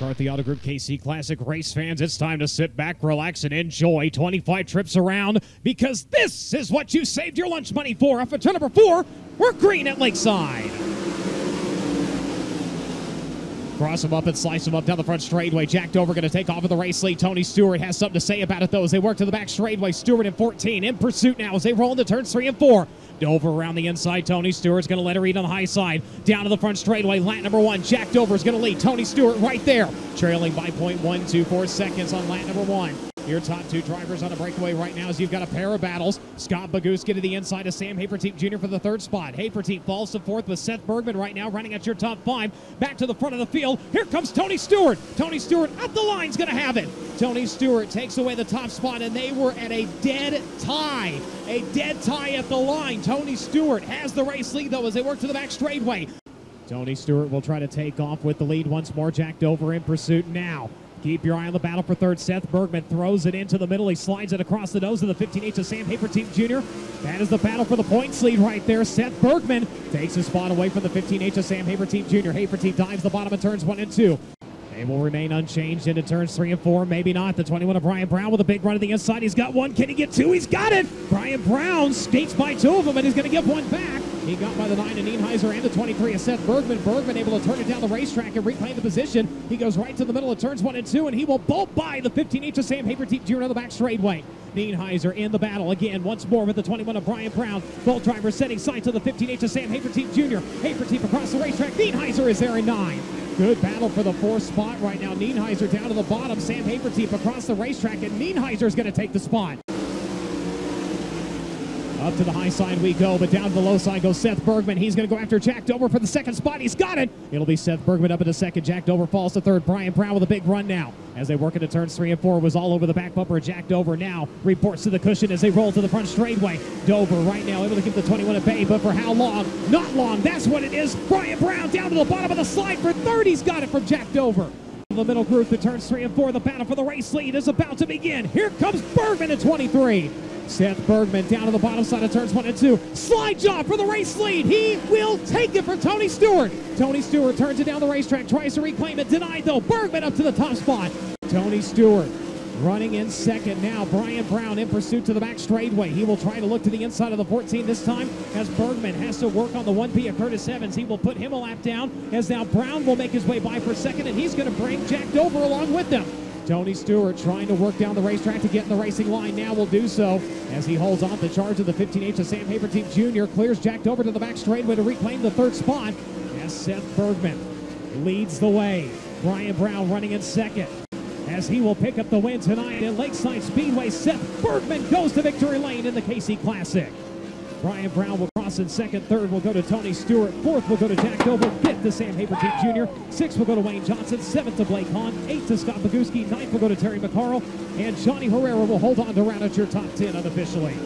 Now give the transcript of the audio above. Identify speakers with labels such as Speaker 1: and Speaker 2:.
Speaker 1: McCarthy Auto Group KC Classic race fans, it's time to sit back, relax, and enjoy 25 trips around, because this is what you saved your lunch money for. Off at turn number 4, we're green at Lakeside. Cross him up and slice him up down the front straightaway. Jack Dover going to take off with the race lead. Tony Stewart has something to say about it, though, as they work to the back straightaway. Stewart in 14, in pursuit now as they roll into turns 3 and 4. Dover around the inside. Tony Stewart's going to let her eat on the high side. Down to the front straightaway. Lap number 1. Jack Dover's going to lead. Tony Stewart right there, trailing by 0.124 seconds on lap number 1. Your top 2 drivers on a breakaway right now as you've got a pair of battles. Scott Baguski to the inside of Sam Haperteep Jr. for the 3rd spot. Haperteep falls to 4th with Seth Bergman right now running at your top 5. Back to the front of the field. Here comes Tony Stewart. Tony Stewart at the line's going to have it. Tony Stewart takes away the top spot, and they were at a dead tie. A dead tie at the line. Tony Stewart has the race lead, though, as they work to the back straightaway. Tony Stewart will try to take off with the lead once more. Jack Dover in pursuit now. Keep your eye on the battle for 3rd. Seth Bergman throws it into the middle. He slides it across the nose of the 15H of Sam Haperteep Jr. That is the battle for the points lead right there. Seth Bergman takes his spot away from the 15H of Sam Haperteep Jr. Haperteep dives the bottom of turns 1 and 2. They will remain unchanged into turns 3 and 4. Maybe not. The 21 of Brian Brown with a big run to the inside. He's got 1. Can he get 2? He's got it. Brian Brown skates by 2 of them, and he's going to get 1 back. He got by the 9 of Nienheiser and the 23 of Seth Bergman. Bergman able to turn it down the racetrack and reclaim the position. He goes right to the middle of turns 1 and 2, and he will bolt by the 15H of Sam Haperteep Jr. on the back straightaway. Nienheiser in the battle again once more with the 21 of Brian Brown. Both drivers setting sight to the 15H of Sam Haperteep Jr. Haperteep across the racetrack. Nienheiser is there in 9. Good battle for the 4th spot right now. Nienheiser down to the bottom. Sam Haperteep across the racetrack, and Nienheiser is going to take the spot. Up to the high side we go, but down to the low side goes Seth Bergman. He's going to go after Jack Dover for the 2nd spot. He's got it. It'll be Seth Bergman up in the 2nd. Jack Dover falls to 3rd. Brian Brown with a big run now. As they work into turns 3 and 4, was all over the back bumper. Jack Dover now reports to the cushion as they roll to the front straightaway. Dover right now able to keep the 21 at bay, but for how long? Not long. That's what it is. Brian Brown down to the bottom of the slide for 3rd. He's got it from Jack Dover. The middle group to turns 3 and 4. The battle for the race lead is about to begin. Here comes Bergman at 23. Seth Bergman down to the bottom side of turns 1 and 2. Slide job for the race lead. He will take it from Tony Stewart. Tony Stewart turns it down the racetrack, tries to reclaim it. Denied, though. Bergman up to the top spot. Tony Stewart running in 2nd now. Brian Brown in pursuit to the back straightaway. He will try to look to the inside of the 14 this time, as Bergman has to work on the 1P of Curtis Evans. He will put him a lap down, as now Brown will make his way by for 2nd, and he's going to bring Jack Dover along with them. Tony Stewart trying to work down the racetrack to get in the racing line now will do so as he holds on to charge of the 15H of Sam Haperteep Jr. Clears Jack Dover to the back straightaway to reclaim the 3rd spot as Seth Bergman leads the way. Brian Brown running in 2nd as he will pick up the win tonight in Lakeside Speedway. Seth Bergman goes to victory lane in the KC Classic. Brian Brown will cross in 2nd. 3rd will go to Tony Stewart. 4th will go to Jack Dover. 5th to Sam Haperteep Jr. 6th will go to Wayne Johnson. 7th to Blake Hahn. 8th to Scott Baguski. 9th will go to Terry McCarroll. And Johnny Herrera will hold on to round out your top 10 unofficially.